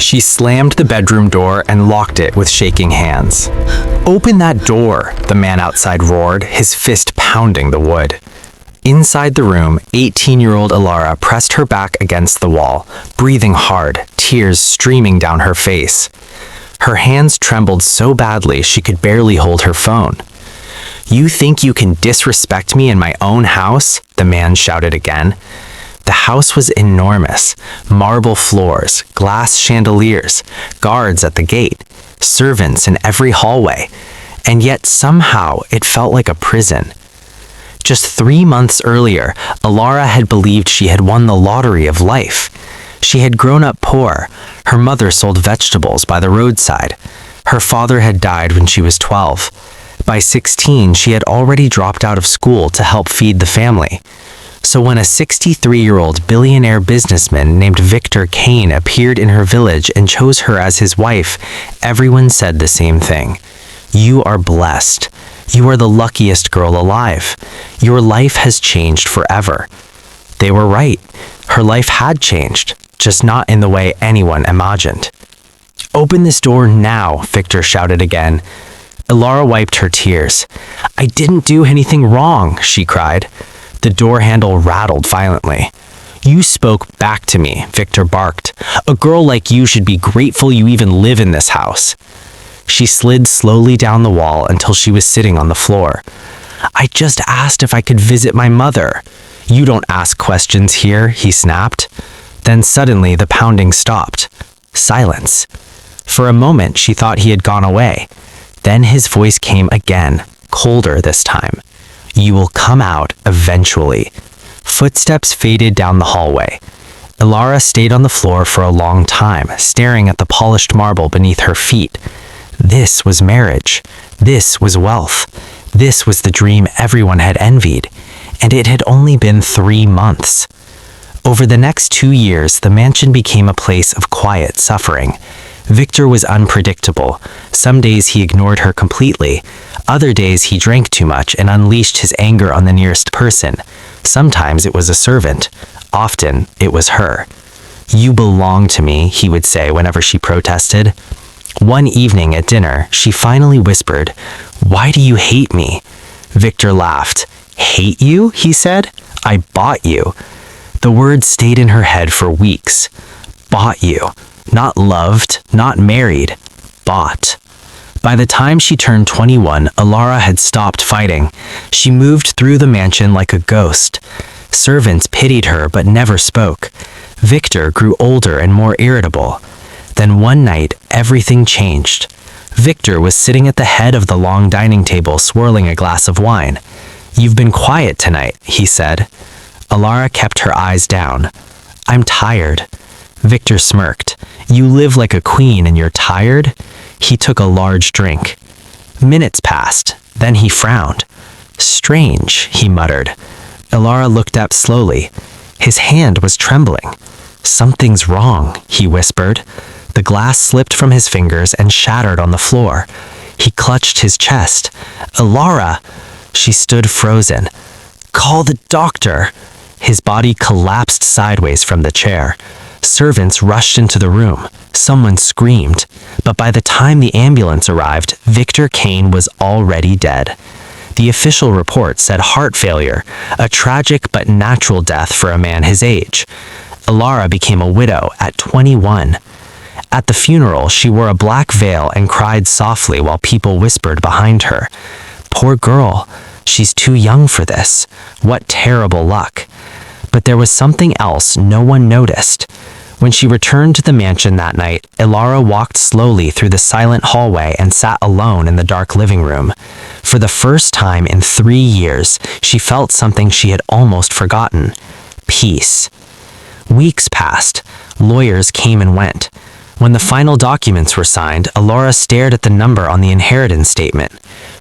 She slammed the bedroom door and locked it with shaking hands. "Open that door," the man outside roared, his fist pounding the wood. Inside the room, 18-year-old Elara pressed her back against the wall, breathing hard, tears streaming down her face. Her hands trembled so badly she could barely hold her phone. "You think you can disrespect me in my own house?" the man shouted again. The house was enormous. Marble floors, glass chandeliers, guards at the gate, servants in every hallway, and yet somehow it felt like a prison. Just 3 months earlier, Elara had believed she had won the lottery of life. She had grown up poor. Her mother sold vegetables by the roadside. Her father had died when she was 12. By 16, she had already dropped out of school to help feed the family. So when a 63-year-old billionaire businessman named Victor Kane appeared in her village and chose her as his wife, everyone said the same thing. "You are blessed. You are the luckiest girl alive. Your life has changed forever." They were right. Her life had changed, just not in the way anyone imagined. "Open this door now," Victor shouted again. Elara wiped her tears. "I didn't do anything wrong," she cried. The door handle rattled violently. "You spoke back to me," Victor barked. "A girl like you should be grateful you even live in this house." She slid slowly down the wall until she was sitting on the floor. "I just asked if I could visit my mother." "You don't ask questions here," he snapped. Then suddenly the pounding stopped. Silence. For a moment she thought he had gone away. Then his voice came again, colder this time. "You will come out eventually." Footsteps faded down the hallway. Elara stayed on the floor for a long time, staring at the polished marble beneath her feet. This was marriage. This was wealth. This was the dream everyone had envied. And it had only been 3 months. Over the next 2 years, the mansion became a place of quiet suffering. Victor was unpredictable. Some days he ignored her completely. Other days he drank too much and unleashed his anger on the nearest person. Sometimes it was a servant. Often it was her. "You belong to me," he would say whenever she protested. One evening at dinner, she finally whispered, "Why do you hate me?" Victor laughed. "Hate you?" he said. "I bought you." The words stayed in her head for weeks. Bought you. Not loved, not married. Bought. By the time she turned 21, Elara had stopped fighting. She moved through the mansion like a ghost. Servants pitied her but never spoke. Victor grew older and more irritable. Then one night, everything changed. Victor was sitting at the head of the long dining table swirling a glass of wine. "You've been quiet tonight," he said. Elara kept her eyes down. "I'm tired." Victor smirked. "You live like a queen and you're tired?" He took a large drink. Minutes passed. Then he frowned. "Strange," he muttered. Elara looked up slowly. His hand was trembling. "Something's wrong," he whispered. The glass slipped from his fingers and shattered on the floor. He clutched his chest. "Elara!" She stood frozen. "Call the doctor!" His body collapsed sideways from the chair. Servants rushed into the room. Someone screamed. But by the time the ambulance arrived, Victor Kane was already dead. The official report said heart failure, a tragic but natural death for a man his age. Elara became a widow at 21. At the funeral, she wore a black veil and cried softly while people whispered behind her. "Poor girl, she's too young for this. What terrible luck." But there was something else no one noticed. When she returned to the mansion that night, Elara walked slowly through the silent hallway and sat alone in the dark living room. For the first time in 3 years, she felt something she had almost forgotten: peace. Weeks passed. Lawyers came and went. When the final documents were signed, Elara stared at the number on the inheritance statement.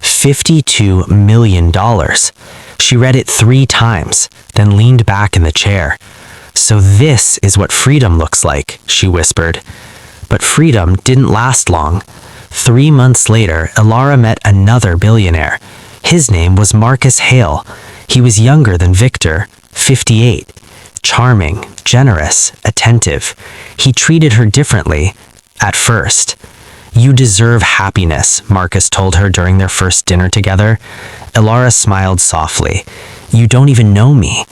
$52 million. She read it 3 times, then leaned back in the chair. "So this is what freedom looks like," she whispered. But freedom didn't last long. 3 months later, Elara met another billionaire. His name was Marcus Hale. He was younger than Victor, 58. Charming, generous, attentive. He treated her differently, at first. "You deserve happiness," Marcus told her during their first dinner together. Elara smiled softly. "You don't even know me."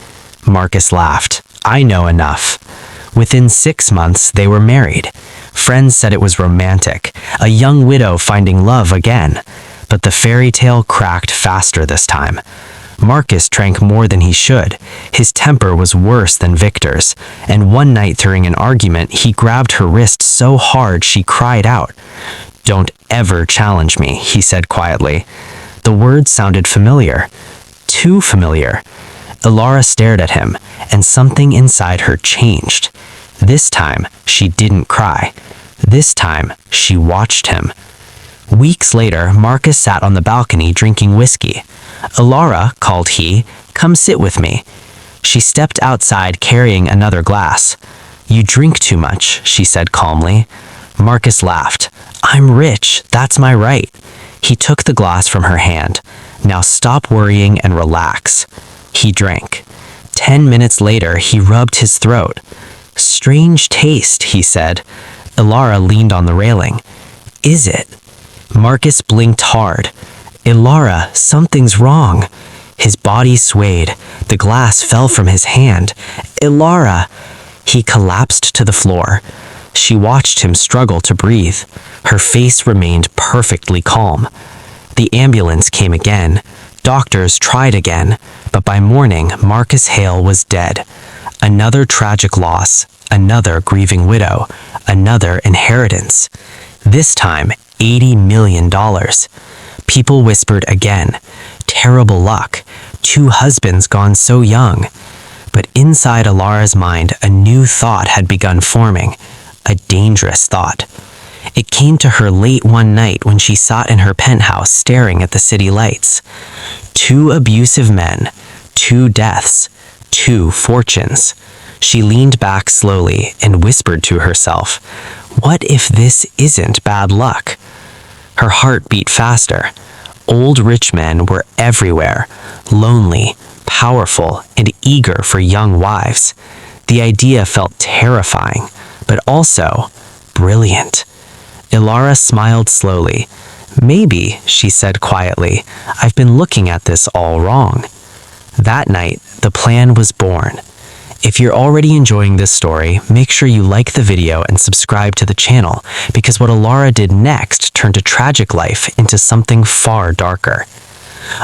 Marcus laughed. "I know enough." Within 6 months, they were married. Friends said it was romantic, a young widow finding love again. But the fairy tale cracked faster this time. Marcus drank more than he should. His temper was worse than Victor's, and one night during an argument, he grabbed her wrist so hard she cried out. "Don't ever challenge me," he said quietly. The words sounded familiar. Too familiar. Elara stared at him, and something inside her changed. This time, she didn't cry. This time, she watched him. Weeks later, Marcus sat on the balcony drinking whiskey. "Elara," called he, "come sit with me." She stepped outside carrying another glass. "You drink too much," she said calmly. Marcus laughed. "I'm rich, that's my right." He took the glass from her hand. "Now stop worrying and relax." He drank. 10 minutes later, he rubbed his throat. "Strange taste," he said. Elara leaned on the railing. "Is it?" Marcus blinked hard. "Elara, something's wrong." His body swayed. The glass fell from his hand. "Elara!" He collapsed to the floor. She watched him struggle to breathe. Her face remained perfectly calm. The ambulance came again. Doctors tried again. But by morning, Marcus Hale was dead. Another tragic loss. Another grieving widow. Another inheritance. This time, $80 million. People whispered again. Terrible luck. 2 husbands gone so young. But inside Elara's mind, a new thought had begun forming. A dangerous thought. It came to her late one night when she sat in her penthouse staring at the city lights. 2 abusive men, 2 deaths, 2 fortunes. She leaned back slowly and whispered to herself, "What if this isn't bad luck?" Her heart beat faster. Old rich men were everywhere, lonely, powerful, and eager for young wives. The idea felt terrifying, but also brilliant. Elara smiled slowly. "Maybe," she said quietly, "I've been looking at this all wrong." That night, the plan was born. If you're already enjoying this story, make sure you like the video and subscribe to the channel, because what Elara did next turned a tragic life into something far darker.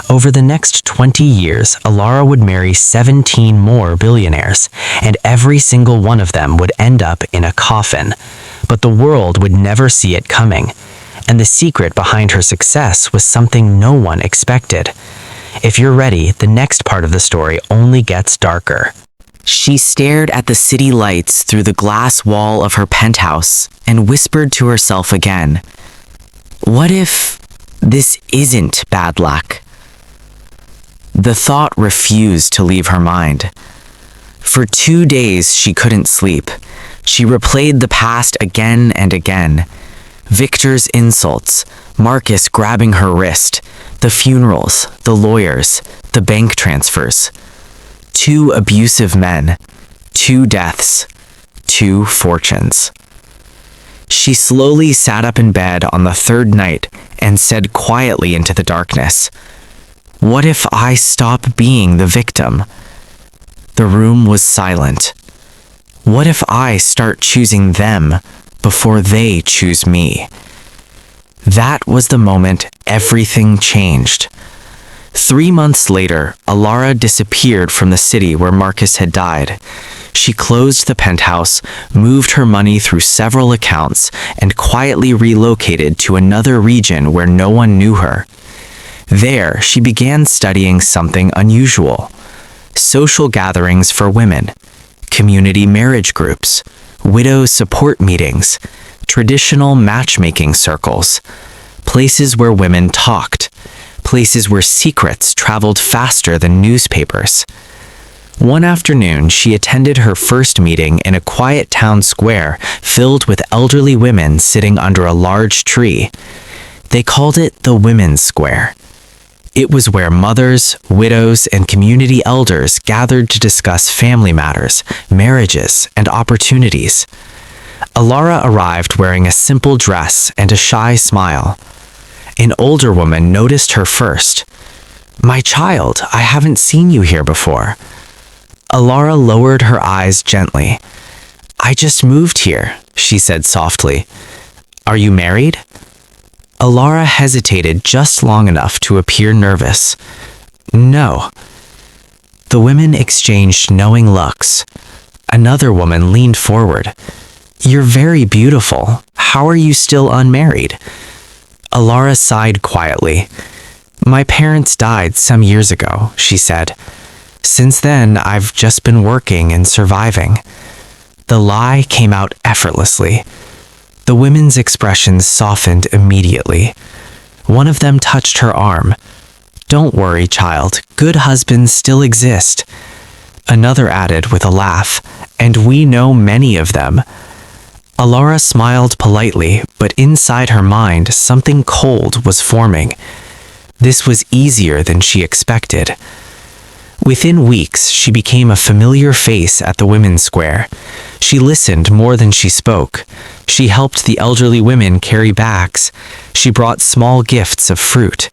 Over the next 20 years, Elara would marry 17 more billionaires, and every single one of them would end up in a coffin. But the world would never see it coming. And the secret behind her success was something no one expected. If you're ready, the next part of the story only gets darker. She stared at the city lights through the glass wall of her penthouse and whispered to herself again, "What if this isn't bad luck?" The thought refused to leave her mind. For 2 days, she couldn't sleep. She replayed the past again and again. Victor's insults, Marcus grabbing her wrist, the funerals, the lawyers, the bank transfers. 2 abusive men, 2 deaths, 2 fortunes. She slowly sat up in bed on the 3rd night and said quietly into the darkness, "What if I stop being the victim?" The room was silent. What if I start choosing them before they choose me? That was the moment everything changed. 3 months later, Elara disappeared from the city where Marcus had died. She closed the penthouse, moved her money through several accounts, and quietly relocated to another region where no one knew her. There, she began studying something unusual: social gatherings for women, community marriage groups, widow support meetings, traditional matchmaking circles, places where women talked, places where secrets traveled faster than newspapers. One afternoon, she attended her first meeting in a quiet town square filled with elderly women sitting under a large tree. They called it the Women's Square. It was where mothers, widows, and community elders gathered to discuss family matters, marriages, and opportunities. Elara arrived wearing a simple dress and a shy smile. An older woman noticed her first. "My child, I haven't seen you here before." Elara lowered her eyes gently. "I just moved here," she said softly. "Are you married?" Elara hesitated just long enough to appear nervous. "No." The women exchanged knowing looks. Another woman leaned forward. "You're very beautiful. How are you still unmarried?" Elara sighed quietly. "My parents died some years ago," she said. "Since then, I've just been working and surviving." The lie came out effortlessly. The women's expressions softened immediately. One of them touched her arm. "Don't worry, child. Good husbands still exist." Another added with a laugh, "And we know many of them." Elara smiled politely, but inside her mind, something cold was forming. This was easier than she expected. Within weeks, she became a familiar face at the women's square. She listened more than she spoke. She helped the elderly women carry bags. She brought small gifts of fruit.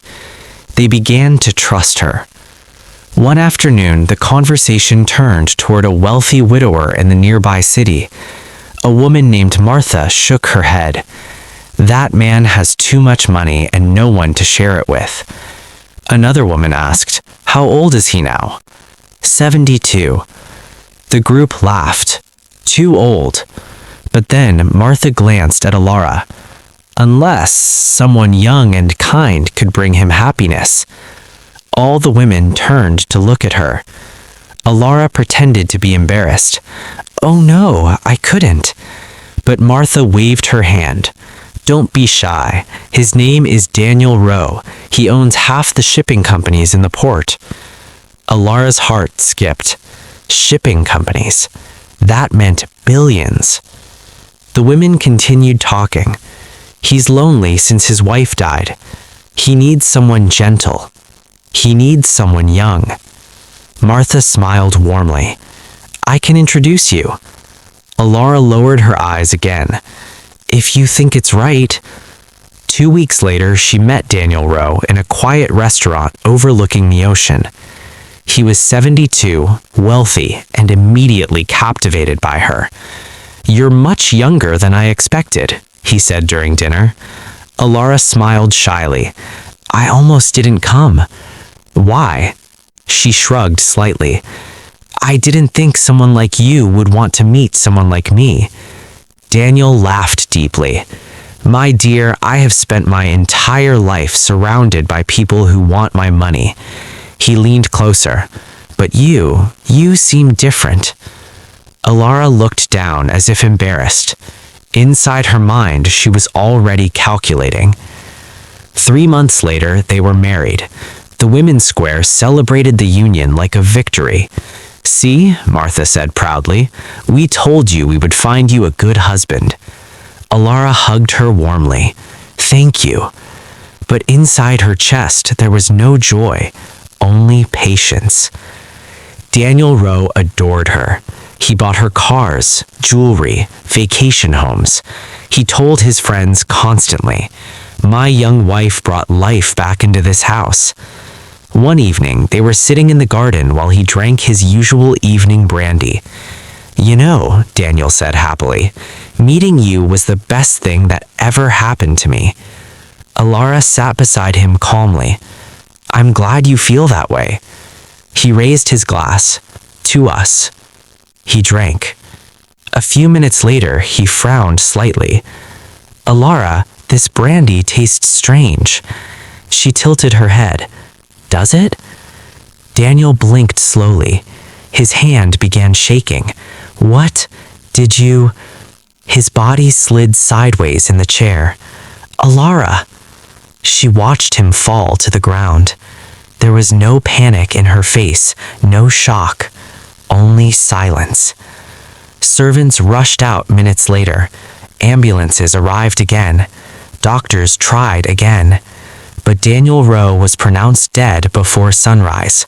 They began to trust her. One afternoon, the conversation turned toward a wealthy widower in the nearby city. A woman named Martha shook her head. "That man has too much money and no one to share it with." Another woman asked, "How old is he now?" 72. The group laughed. Too old. But then Martha glanced at Elara. "Unless someone young and kind could bring him happiness." All the women turned to look at her. Elara pretended to be embarrassed. "Oh no, I couldn't." But Martha waved her hand. "Don't be shy. His name is Daniel Rowe. He owns half the shipping companies in the port." Elara's heart skipped. Shipping companies. That meant billions. The women continued talking. "He's lonely since his wife died. He needs someone gentle. He needs someone young." Martha smiled warmly. "I can introduce you." Elara lowered her eyes again. "If you think it's right." 2 weeks later, she met Daniel Rowe in a quiet restaurant overlooking the ocean. He was 72, wealthy, and immediately captivated by her. "You're much younger than I expected," he said during dinner. Elara smiled shyly. "I almost didn't come." "Why?" She shrugged slightly. "I didn't think someone like you would want to meet someone like me." Daniel laughed deeply. "My dear, I have spent my entire life surrounded by people who want my money." He leaned closer. "But you seem different." Elara looked down as if embarrassed. Inside her mind, she was already calculating. 3 months later, they were married. The women's square celebrated the union like a victory. "See," Martha said proudly, "we told you we would find you a good husband." Elara hugged her warmly. "Thank you." But inside her chest, there was no joy, only patience. Daniel Rowe adored her. He bought her cars, jewelry, vacation homes. He told his friends constantly, "My young wife brought life back into this house." One evening, they were sitting in the garden while he drank his usual evening brandy. "You know," Daniel said happily, "meeting you was the best thing that ever happened to me." Elara sat beside him calmly. "I'm glad you feel that way." He raised his glass. "To us." He drank. A few minutes later, he frowned slightly. "Elara, this brandy tastes strange." She tilted her head. "Does it?" Daniel blinked slowly. His hand began shaking. "What? Did you—" His body slid sideways in the chair. "Elara!" She watched him fall to the ground. There was no panic in her face, no shock, only silence. Servants rushed out minutes later. Ambulances arrived again. Doctors tried again. But Daniel Rowe was pronounced dead before sunrise.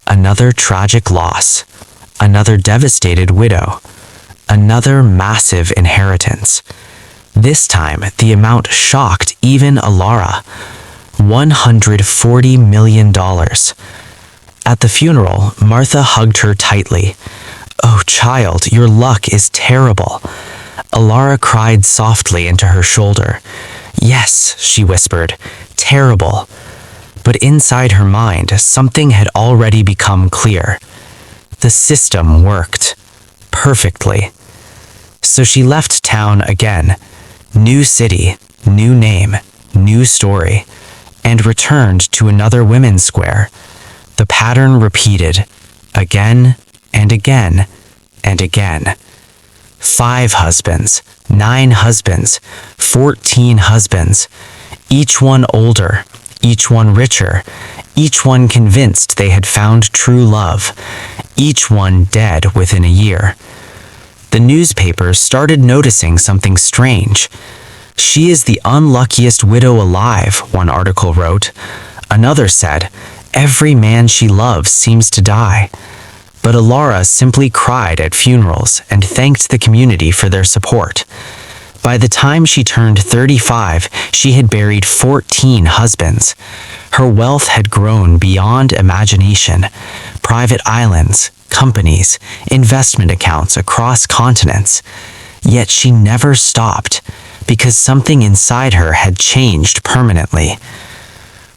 Another tragic loss. Another devastated widow. Another massive inheritance. This time, the amount shocked even Elara. $140 million. At the funeral, Martha hugged her tightly. "Oh, child, your luck is terrible." Elara cried softly into her shoulder. "Yes," she whispered, "terrible." But inside her mind, something had already become clear. The system worked. Perfectly. So she left town again. New city, new name, new story. And returned to another women's square. The pattern repeated. Again and again and again. 5 husbands, 9 husbands, 14 husbands. Each one older, each one richer, each one convinced they had found true love, each one dead within a year. The newspapers started noticing something strange. "She is the unluckiest widow alive," one article wrote. Another said, "Every man she loves seems to die." But Elara simply cried at funerals and thanked the community for their support. By the time she turned 35, she had buried 14 husbands. Her wealth had grown beyond imagination. Private islands, companies, investment accounts across continents. Yet she never stopped, because something inside her had changed permanently.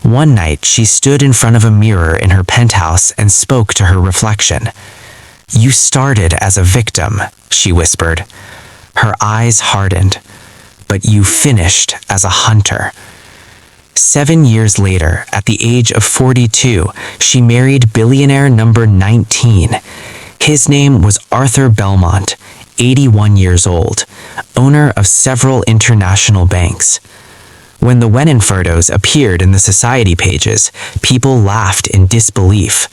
One night, she stood in front of a mirror in her penthouse and spoke to her reflection. "You started as a victim," she whispered. Her eyes hardened. "But you finished as a hunter." 7 years later, at the age of 42, she married billionaire number 19. His name was Arthur Belmont, 81 years old, owner of several international banks. When the wedding photos appeared in the society pages, people laughed in disbelief.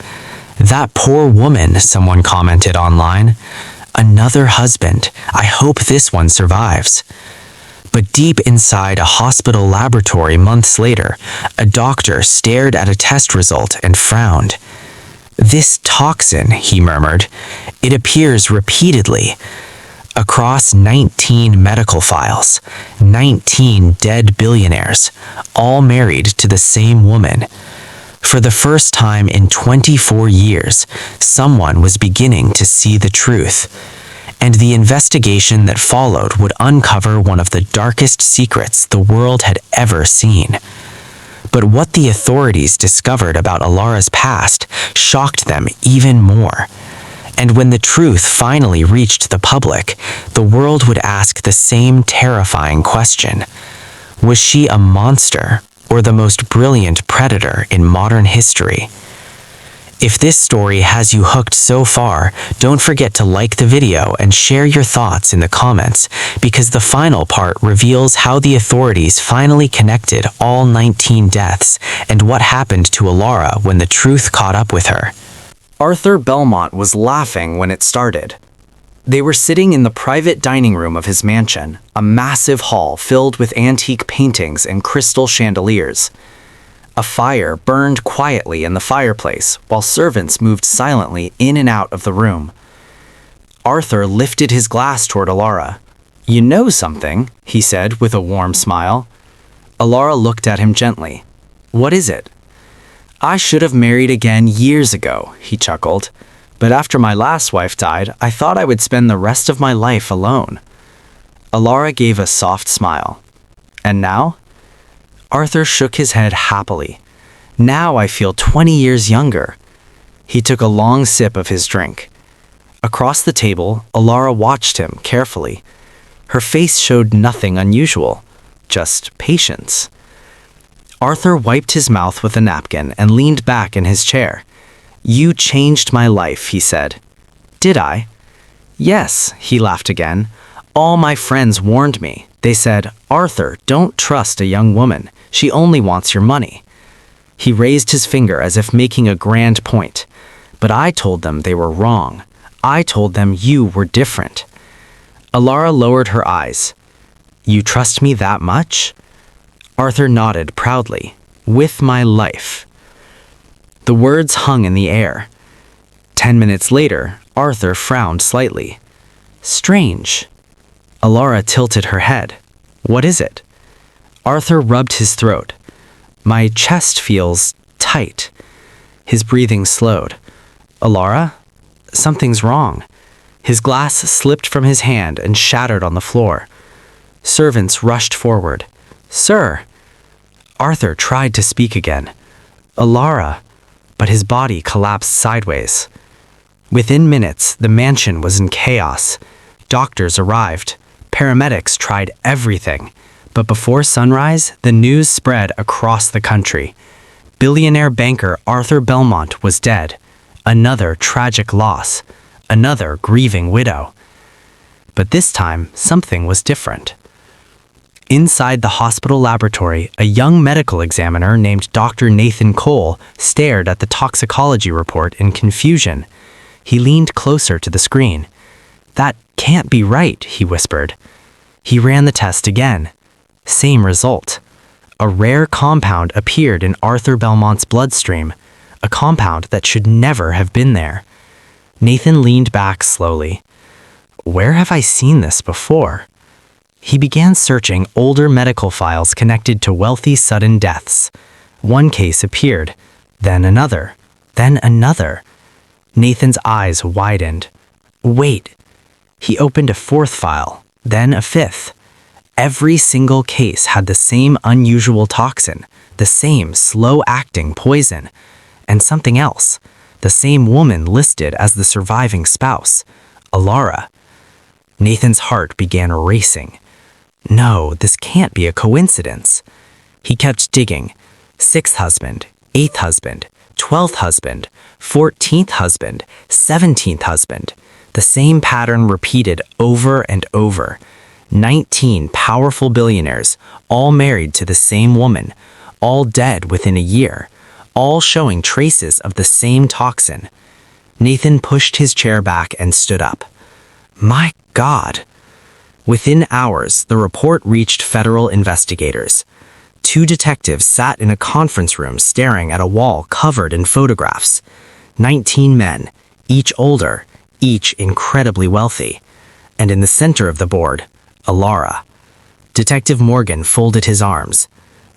"That poor woman," someone commented online. "Another husband. I hope this one survives." But deep inside a hospital laboratory months later, a doctor stared at a test result and frowned. "This toxin," he murmured, "it appears repeatedly." Across 19 medical files, 19 dead billionaires, all married to the same woman. For the first time in 24 years, someone was beginning to see the truth. And the investigation that followed would uncover one of the darkest secrets the world had ever seen. But what the authorities discovered about Elara's past shocked them even more. And when the truth finally reached the public, the world would ask the same terrifying question. Was she a monster or the most brilliant predator in modern history? If this story has you hooked so far, don't forget to like the video and share your thoughts in the comments, because the final part reveals how the authorities finally connected all 19 deaths and what happened to Elara when the truth caught up with her. Arthur Belmont was laughing when it started. They were sitting in the private dining room of his mansion, a massive hall filled with antique paintings and crystal chandeliers. A fire burned quietly in the fireplace while servants moved silently in and out of the room. Arthur lifted his glass toward Elara. "You know something," he said with a warm smile. Elara looked at him gently. "What is it?" "I should have married again years ago," he chuckled. "But after my last wife died, I thought I would spend the rest of my life alone." Elara gave a soft smile. "And now?" Arthur shook his head happily. "Now I feel 20 years younger." He took a long sip of his drink. Across the table, Elara watched him carefully. Her face showed nothing unusual, just patience. Arthur wiped his mouth with a napkin and leaned back in his chair. "You changed my life," he said. "Did I?" "Yes," he laughed again. "All my friends warned me. They said, 'Arthur, don't trust a young woman. She only wants your money.'" He raised his finger as if making a grand point. "But I told them they were wrong. I told them you were different." Elara lowered her eyes. "You trust me that much?" Arthur nodded proudly. "With my life." The words hung in the air. 10 minutes later, Arthur frowned slightly. Strange. Elara tilted her head. What is it? Arthur rubbed his throat. My chest feels tight. His breathing slowed. Elara? Something's wrong. His glass slipped from his hand and shattered on the floor. Servants rushed forward. Sir! Arthur tried to speak again. Elara! But his body collapsed sideways. Within minutes, the mansion was in chaos. Doctors arrived. Paramedics tried everything. But before sunrise, the news spread across the country. Billionaire banker Arthur Belmont was dead. Another tragic loss. Another grieving widow. But this time, something was different. Inside the hospital laboratory, a young medical examiner named Dr. Nathan Cole stared at the toxicology report in confusion. He leaned closer to the screen. That can't be right, he whispered. He ran the test again. Same result. A rare compound appeared in Arthur Belmont's bloodstream, a compound that should never have been there. Nathan leaned back slowly. Where have I seen this before? He began searching older medical files connected to wealthy sudden deaths. One case appeared, then another, then another. Nathan's eyes widened. Wait. He opened a fourth file, then a fifth. Every single case had the same unusual toxin, the same slow-acting poison, and something else, the same woman listed as the surviving spouse, Elara. Nathan's heart began racing. No, this can't be a coincidence. He kept digging. 6th husband, 8th husband, 12th husband, 14th husband, 17th husband. The same pattern repeated over and over. 19 powerful billionaires, all married to the same woman, all dead within a year, all showing traces of the same toxin. Nathan pushed his chair back and stood up. My God! Within hours, the report reached federal investigators. 2 detectives sat in a conference room staring at a wall covered in photographs. 19 men, each older, each incredibly wealthy. And in the center of the board, Elara. Detective Morgan folded his arms.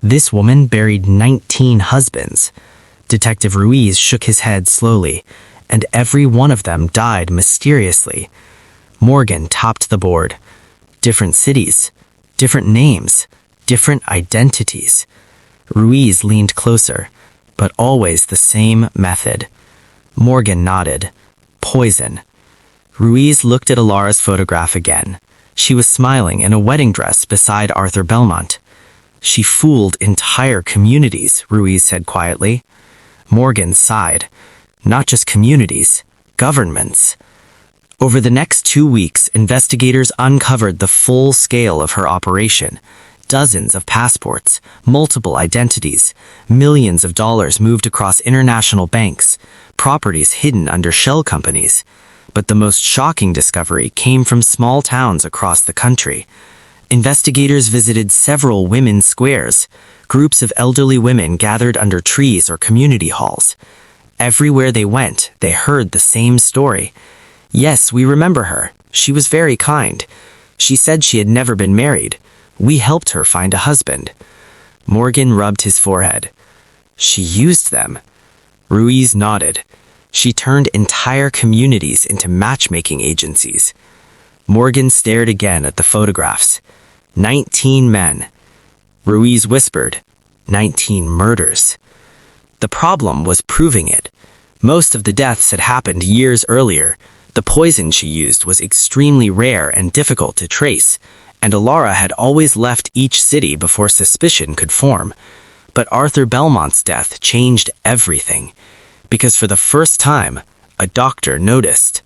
This woman buried 19 husbands. Detective Ruiz shook his head slowly, and every one of them died mysteriously. Morgan topped the board. Different cities, different names, different identities. Ruiz leaned closer, but always the same method. Morgan nodded. Poison. Ruiz looked at Elara's photograph again. She was smiling in a wedding dress beside Arthur Belmont. She fooled entire communities, Ruiz said quietly. Morgan sighed. Not just communities, governments. Over the next 2 weeks, investigators uncovered the full scale of her operation. Dozens of passports, multiple identities, millions of dollars moved across international banks, properties hidden under shell companies. But the most shocking discovery came from small towns across the country. Investigators visited several women's squares. Groups of elderly women gathered under trees or community halls. Everywhere they went, they heard the same story. Yes, we remember her. She was very kind. She said she had never been married. We helped her find a husband. Morgan rubbed his forehead. She used them. Ruiz nodded. She turned entire communities into matchmaking agencies. Morgan stared again at the photographs. 19 men. Ruiz whispered, 19 murders. The problem was proving it. Most of the deaths had happened years earlier. The poison she used was extremely rare and difficult to trace, and Elara had always left each city before suspicion could form. But Arthur Belmont's death changed everything, because for the first time, a doctor noticed.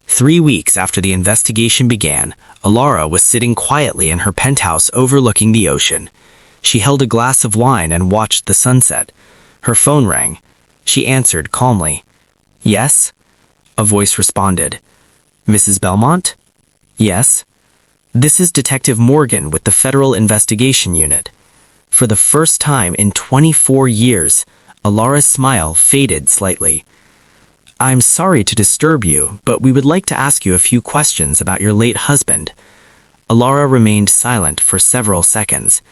3 weeks after the investigation began, Elara was sitting quietly in her penthouse overlooking the ocean. She held a glass of wine and watched the sunset. Her phone rang. She answered calmly. Yes? A voice responded. Mrs. Belmont? Yes. This is Detective Morgan with the Federal Investigation Unit. For the first time in 24 years, Elara's smile faded slightly. I'm sorry to disturb you, but we would like to ask you a few questions about your late husband. Elara remained silent for several seconds.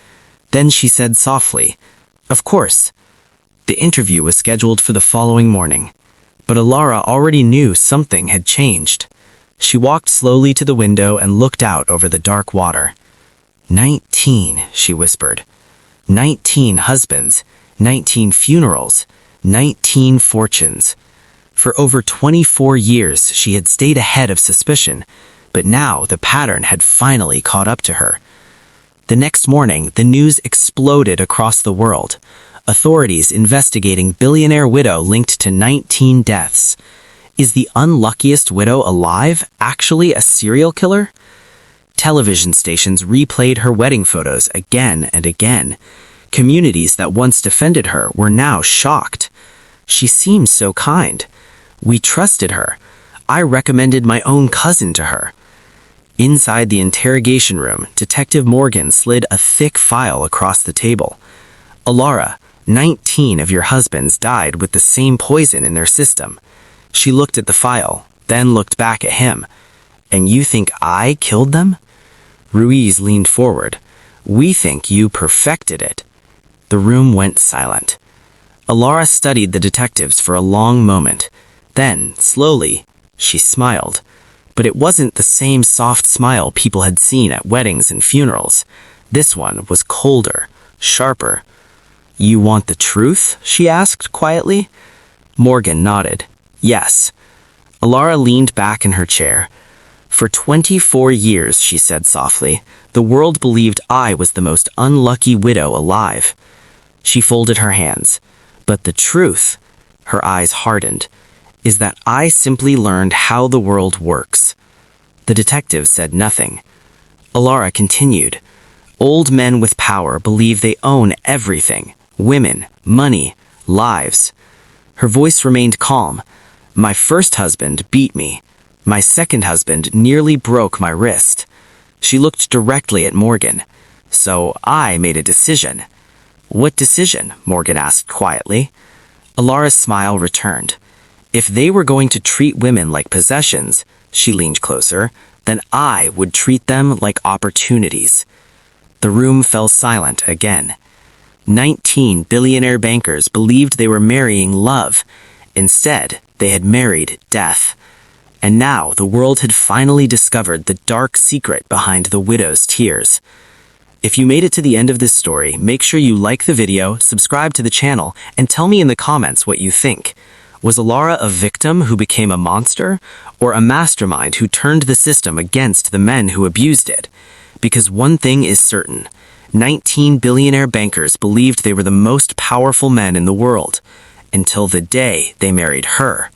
Then she said softly, "Of course." The interview was scheduled for the following morning, but Elara already knew something had changed. She walked slowly to the window and looked out over the dark water. 19, she whispered. 19 husbands, 19 funerals, 19 fortunes. For over 24 years, she had stayed ahead of suspicion, but now the pattern had finally caught up to her. The next morning, the news exploded across the world. Authorities investigating billionaire widow linked to 19 deaths. Is the unluckiest widow alive actually a serial killer? Television stations replayed her wedding photos again and again. Communities that once defended her were now shocked. She seemed so kind. We trusted her. I recommended my own cousin to her. Inside the interrogation room, Detective Morgan slid a thick file across the table. Elara, 19 of your husbands died with the same poison in their system. She looked at the file, then looked back at him. And you think I killed them? Ruiz leaned forward. We think you perfected it. The room went silent. Elara studied the detectives for a long moment. Then, slowly, she smiled. But it wasn't the same soft smile people had seen at weddings and funerals. This one was colder, sharper. You want the truth? She asked quietly. Morgan nodded. Yes. Elara leaned back in her chair. For 24 years, she said softly, the world believed I was the most unlucky widow alive. She folded her hands. But the truth, her eyes hardened, is that I simply learned how the world works. The detective said nothing. Elara continued. Old men with power believe they own everything. Women, money, lives. Her voice remained calm. My first husband beat me. My second husband nearly broke my wrist. She looked directly at Morgan. So I made a decision. What decision? Morgan asked quietly. Elara's smile returned. If they were going to treat women like possessions, she leaned closer, then I would treat them like opportunities. The room fell silent again. 19 billionaire bankers believed they were marrying love. Instead, they had married death. And now the world had finally discovered the dark secret behind the widow's tears. If you made it to the end of this story, make sure you like the video, subscribe to the channel, and tell me in the comments what you think. Was Elara a victim who became a monster, or a mastermind who turned the system against the men who abused it? Because one thing is certain, 19 billionaire bankers believed they were the most powerful men in the world, until the day they married her.